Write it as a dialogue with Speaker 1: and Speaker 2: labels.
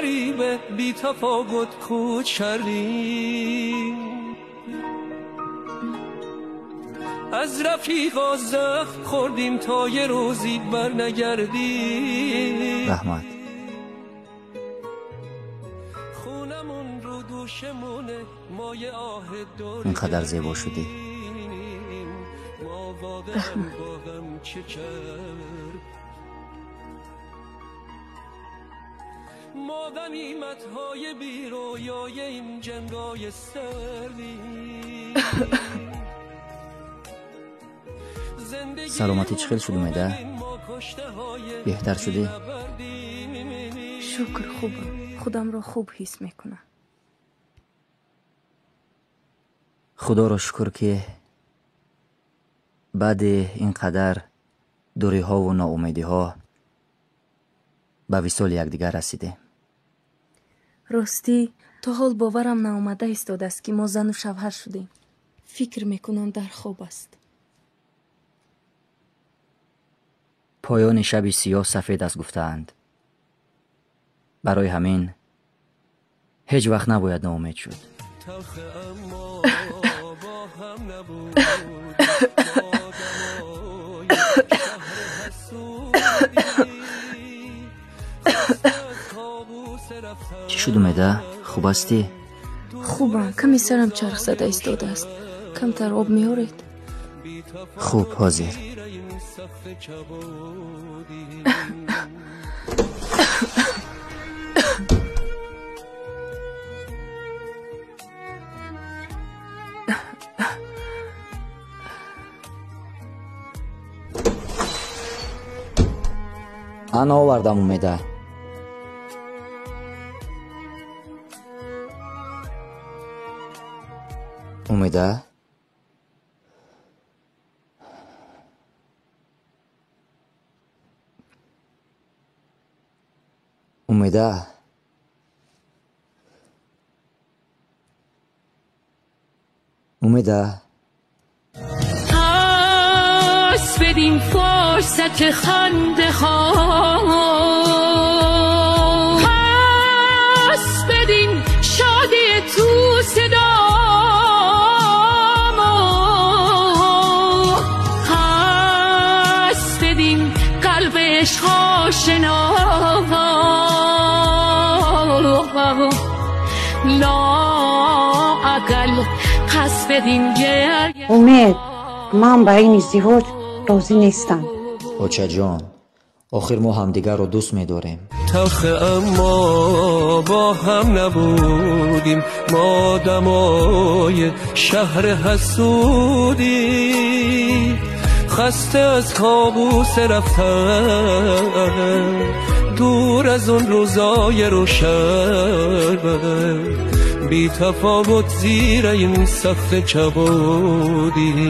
Speaker 1: غریبه بی تفاوت کوچ کردیم، از رفیقا زخم خوردیم تا یه روزی بر نگردیم.
Speaker 2: رحمت
Speaker 1: خونمون رو دوشمونه مایه آه دور
Speaker 2: اینقدر زیبا شدی.
Speaker 1: ما واقعا باهم چه کرد، ما غنیمت‌های بی رویای این جنگای سردیم.
Speaker 2: سلامتی چخیل شد اومده؟ بهتر شدی؟
Speaker 3: شکر خوبم، خودم رو خوب حس میکنم.
Speaker 2: خدا را شکر که بعد اینقدر دوری ها و ناامیدی ها به وصال یکدیگر رسیده.
Speaker 3: راستی تا حال باورم ناآمده ایستاده است که ما زن و شوهر شدیم. فکر میکنم در خواب است.
Speaker 2: پایان شب سیاه سفید است گفتند. برای همین هیچ وقت نباید ناامید شد. چی شد اومده؟ خوب هستی؟
Speaker 3: خوبم، کمی سرم چرخ زده ایستاده است. کمتر آب میارید؟
Speaker 2: خوب حاضر. انا آوردم اومده. اومده؟ اومده؟ اومده؟
Speaker 4: پس بدین فرصت خنده ها، پس بدین شادی تو صدا، پس بدین قلب عشق آشنا، لااقل پس بدین گریه.
Speaker 5: امید، من به این ازدواج راضی نیستم.
Speaker 2: بچه جان، آخر ما همدیگر رو دوست می‌داریم.
Speaker 1: تلخ اما با هم نبودیم، ما دمای شهر حسودی، خسته از کابوس رفتن، دور از اون روزای روشن، بی تفاوت زیر این سقف چبودیم.